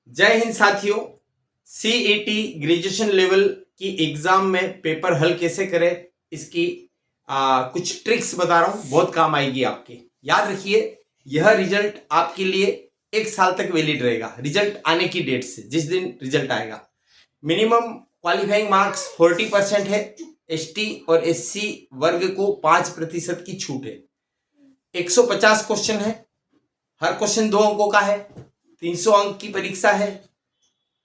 जय हिंद साथियों। CET graduation level की एग्जाम में पेपर हल कैसे करें इसकी कुछ ट्रिक्स बता रहा हूं, बहुत काम आएगी आपके। याद रखिए, यह रिजल्ट आपके लिए 1 साल तक वैलिड रहेगा, रिजल्ट आने की डेट से, जिस दिन रिजल्ट आएगा। मिनिमम क्वालिफाइंग मार्क्स 40% है। एसटी और एससी वर्ग को 5% की छूट है। 150 क्वेश्चन है, हर क्वेश्चन 2 अंकों का है। 300 अंक की परीक्षा है।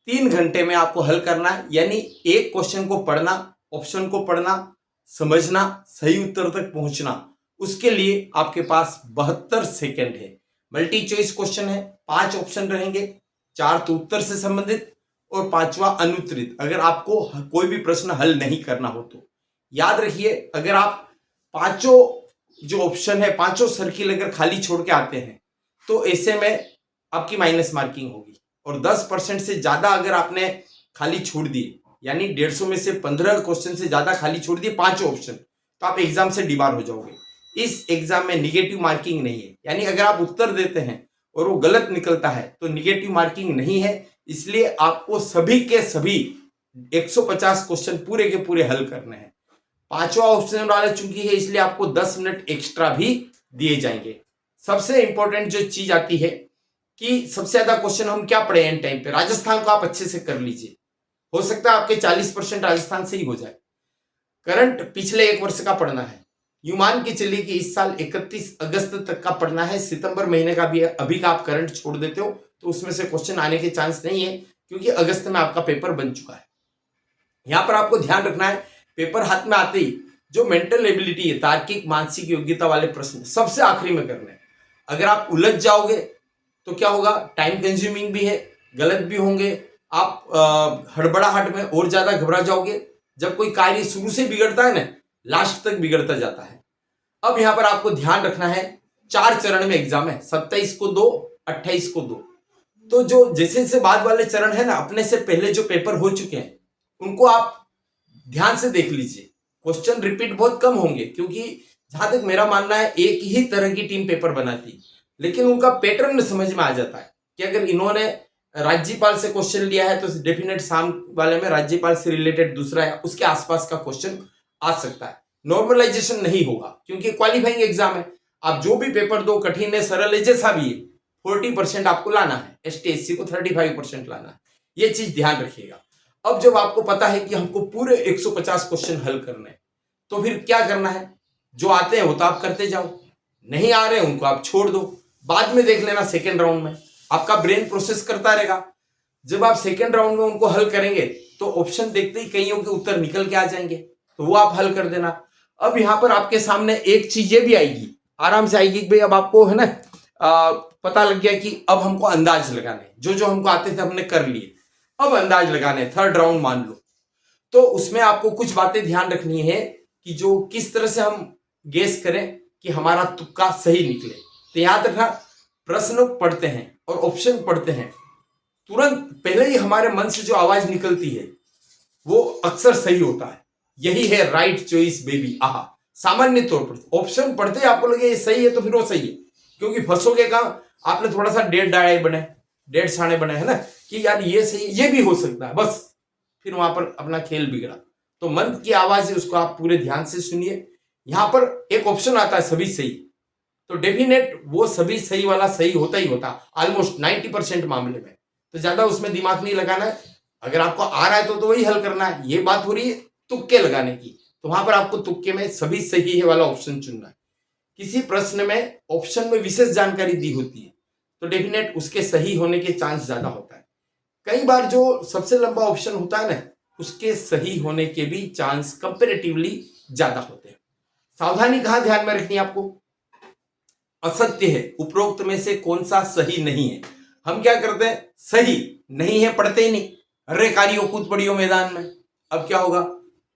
3 घंटे में आपको हल करना है, यानी एक क्वेश्चन को पढ़ना, ऑप्शन को पढ़ना, समझना, सही उत्तर तक पहुंचना। उसके लिए आपके पास 72 सेकंड है। मल्टी चॉइस क्वेश्चन है, 5 ऑप्शन रहेंगे, 4 तो उत्तर से संबंधित और 5वां अनुत्तरित, अगर आपको कोई भी प्रश्न हल नहीं करना हो तो। याद रखिए, अगर आप पांचों जो ऑप्शन है, पांचों सर्किल अगर खाली छोड़ के आते हैं तो ऐसे में आपकी माइनस मार्किंग होगी। और 10% से ज्यादा अगर आपने खाली छोड़ दिए, यानी 150 में से 15 क्वेश्चन से ज्यादा खाली छोड़ दिए, 5 ऑप्शन, तो आप एग्जाम से डिबार हो जाओगे। इस एग्जाम में निगेटिव मार्किंग नहीं है, यानी अगर आप उत्तर देते हैं और वो गलत निकलता है तो निगेटिव मार्किंग नहीं है। इसलिए आपको सभी के सभी 150 क्वेश्चन पूरे के पूरे हल करने हैं। 5वां ऑप्शन वाला चूंकि है, इसलिए आपको 10 मिनट एक्स्ट्रा भी दिए जाएंगे। सबसे इंपॉर्टेंट जो चीज आती है कि सबसे ज्यादा क्वेश्चन हम क्या पढ़े एंड टाइम पे, राजस्थान को आप अच्छे से कर लीजिए। हो सकता है आपके 40% राजस्थान से ही हो जाए। करंट पिछले 1 वर्ष का पढ़ना है। यूं मान के चलिए कि इस साल 31 अगस्त तक का पढ़ना है। सितंबर महीने का भी अभी का आप करंट छोड़ देते हो तो उसमें से क्वेश्चन आने के चांस नहीं है, क्योंकि अगस्त में आपका पेपर बन चुका है। यहां पर आपको ध्यान रखना है, पेपर हाथ में आते ही जो मेंटल एबिलिटी है, तार्किक मानसिक योग्यता वाले प्रश्न सबसे आखिरी में करने हैं। अगर आप उलझ जाओगे तो क्या होगा, टाइम कंज्यूमिंग भी है, गलत भी होंगे, आप हड़बड़ाहट में और ज्यादा घबरा जाओगे। जब कोई कार्य शुरू से बिगड़ता है ना, लास्ट तक बिगड़ता जाता है। अब यहां पर आपको ध्यान रखना है, 4 चरण में एग्जाम है, 27 को 2, 28 को 2। तो जो जैसे जैसे बाद वाले चरण है ना, अपने से पहले जो पेपर हो चुके हैं उनको आप ध्यान से देख लीजिए। क्वेश्चन रिपीट बहुत कम होंगे, क्योंकि जहां तक मेरा मानना है एक ही तरह की टीम पेपर बनाती, लेकिन उनका पैटर्न समझ में आ जाता है कि अगर इन्होंने राज्यपाल से क्वेश्चन लिया है तो डेफिनेट शाम वाले में राज्यपाल से रिलेटेड दूसरा है, उसके आसपास का क्वेश्चन आ सकता है। नॉर्मलाइजेशन नहीं होगा, क्योंकि क्वालिफाइंग एग्जाम है। आप जो भी पेपर दो, कठिन है सरल है जैसा भी है, 40% आपको लाना है। एसटी एससी को 35% लाना है, ये चीज ध्यान रखिएगा। अब जब आपको पता है कि हमको पूरे 150 क्वेश्चन हल करने हैं, तो फिर क्या करना है, जो आते हैं वो तो आप करते जाओ, नहीं आ रहे उनको आप छोड़ दो, बाद में देख लेना। सेकेंड राउंड में आपका ब्रेन प्रोसेस करता रहेगा। जब आप सेकेंड राउंड में उनको हल करेंगे तो ऑप्शन देखते ही कईयों के उत्तर निकल के आ जाएंगे, तो वो आप हल कर देना। अब यहां पर आपके सामने एक चीज ये भी आएगी, आराम से आएगी कि भाई अब आपको है ना पता लग गया कि अब हमको अंदाज लगाने, जो जो हमको आते थे हमने कर लिए, अब अंदाज लगाने, थर्ड राउंड मान लो। तो उसमें आपको कुछ बातें ध्यान रखनी है कि जो किस तरह से हम गेस करें कि हमारा तुक्का सही निकले। तो याद रखना, प्रश्न पढ़ते हैं और ऑप्शन पढ़ते हैं, तुरंत पहले ही हमारे मन से जो आवाज निकलती है वो अक्सर सही होता है। यही है राइट चॉइस बेबी। आहा, सामान्य तौर पर ऑप्शन पढ़ते आपको लगे ये सही है तो फिर वो सही है, क्योंकि फंसोगे कहां, आपने थोड़ा सा डेढ़ डाढ़े बने, डेढ़ साढ़े बने, है ना, कि यार ये सही है, ये भी हो सकता है, बस फिर वहां पर अपना खेल बिगड़ा। तो मन की आवाज है, उसको आप पूरे ध्यान से सुनिए। यहां पर एक ऑप्शन आता है सभी सही, तो डेफिनेट वो सभी सही वाला सही होता ही होता, ऑलमोस्ट 90% मामले में। तो ज्यादा उसमें दिमाग नहीं लगाना है। अगर आपको आ रहा है तो वही हल करना है। ये बात हो रही है तुक्के लगाने की, तो वहां पर आपको तुक्के में सभी सही है वाला ऑप्शन चुनना है। किसी प्रश्न में ऑप्शन में विशेष जानकारी दी होती है तो डेफिनेट उसके सही होने के चांस ज्यादा होता है। कई बार जो सबसे लंबा ऑप्शन होता है ना, उसके सही होने के भी चांस कंपेरेटिवली ज्यादा होते हैं। सावधानी कहां ध्यान में रखनी है आपको, असत्य है उपरोक्त में से कौन सा सही नहीं है। हम क्या करते हैं, सही नहीं है पढ़ते ही नहीं, अरे कारियो कूद पड़ियो मैदान में। अब क्या होगा,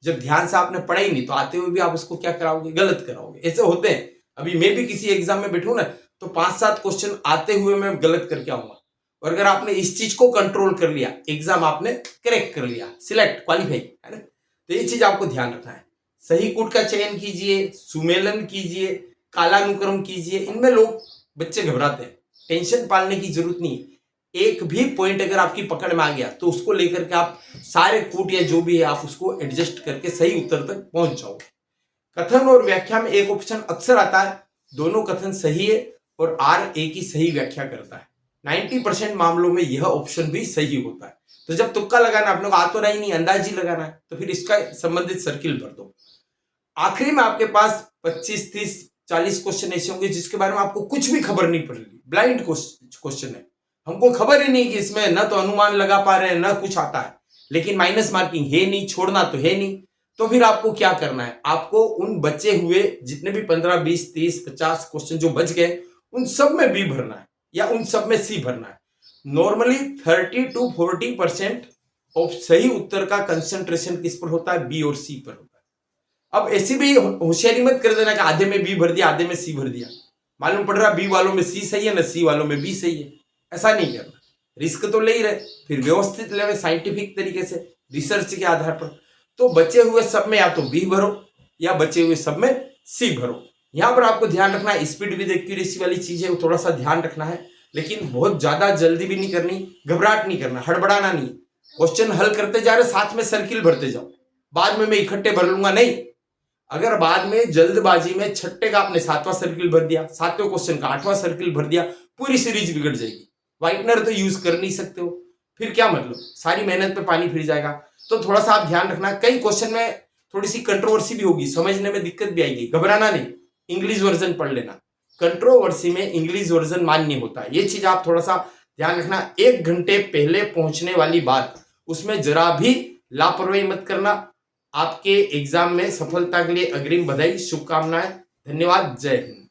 जब ध्यान से आपने पढ़ा ही नहीं तो आते हुए भी आप उसको क्या कराओगे, गलत कराओगे। ऐसे होते हैं। अभी मैं भी किसी एग्जाम में बैठूं ना तो 5-7 क्वेश्चन आते हुए मैं गलत करके आऊंगा, और अगर आपने इस चीज को कंट्रोल कर लिया, एग्जाम आपने करेक्ट कर लिया, सिलेक्ट क्वालिफाई, है ना, तो ये चीज आपको ध्यान रखना है। सही कूट का चयन कीजिए, सुमेलन कीजिए, कालानुक्रम कीजिए। इनमें लोग बच्चे घबराते हैं, टेंशन पालने की जरूरत नहीं है। एक भी पॉइंट अगर आपकी पकड़ में आ गया तो उसको लेकर के आप सारे कूट या जो भी है आप उसको एडजस्ट करके सही उत्तर तक पहुंच जाओ। कथन और व्याख्या में एक ऑप्शन अक्सर आता है, दोनों कथन सही है और आर एक ही सही व्याख्या करता है। 90% मामलों में यह ऑप्शन भी सही होता है। तो जब तुक्का लगाना, अपने को आ तो रहा ही नहीं, अंदाज ही लगाना है, तो फिर इसका संबंधित सर्किल भर दो। आखिरी में आपके पास 25, 30, 40 क्वेश्चन ऐसे होंगे जिसके बारे में आपको कुछ भी खबर नहीं पड़ रही, ब्लाइंड क्वेश्चन है, हमको खबर ही नहीं कि इसमें न तो अनुमान लगा पा रहे हैं न कुछ आता है, लेकिन माइनस मार्किंग है नहीं, छोड़ना तो है नहीं। तो फिर आपको क्या करना है, आपको उन बचे हुए जितने भी 15, 20, 30, 50 क्वेश्चन जो बच गए उन सब में बी भरना है या उन सब में सी भरना है। नॉर्मली 30 to 40% ऑफ सही उत्तर का कंसंट्रेशन किस पर होता है, बी और सी पर होता है। अब ऐसी भी होशियारी मत कर देना कि आधे में बी भर दिया आधे में सी भर दिया, मालूम पड़ रहा बी वालों में सी सही है ना सी वालों में बी सही है, ऐसा नहीं करना। रिस्क तो ले ही रहे, फिर व्यवस्थित लेवे साइंटिफिक तरीके से रिसर्च के आधार पर। तो बचे हुए सब में या तो बी भरो या बचे हुए सब में सी भरो। यहां पर आपको ध्यान रखना है, स्पीड विद एक्यूरेसी वाली चीज है वो थोड़ा सा ध्यान रखना है, लेकिन बहुत ज्यादा जल्दी भी नहीं करनी, घबराहट नहीं करना, हड़बड़ाना नहीं। क्वेश्चन हल करते जा रहे साथ में सर्किल भरते जाओ, बाद में मैं इकट्ठे भर लूंगा नहीं। अगर बाद में जल्दबाजी में छठे का आपने 7वां सर्किल भर दिया, 7वें क्वेश्चन का 8वां सर्किल भर दिया, पूरी सीरीज बिगड़ जाएगी। व्हाइटनर तो यूज कर नहीं सकते हो, फिर क्या मतलब, सारी मेहनत पे पानी फिर जाएगा। तो थोड़ा सा आप ध्यान रखना, कई क्वेश्चन में थोड़ी सी कंट्रोवर्सी भी होगी, समझने में दिक्कत भी आएगी, घबराना नहीं, इंग्लिश वर्जन पढ़ लेना। कंट्रोवर्सी में इंग्लिश वर्जन मान्य होता है, ये चीज आप थोड़ा सा ध्यान रखना। 1 घंटे पहले पहुंचने वाली बात, उसमें जरा भी लापरवाही मत करना। आपके एग्जाम में सफलता के लिए अग्रिम बधाई, शुभकामनाएं, धन्यवाद, जय हिंद।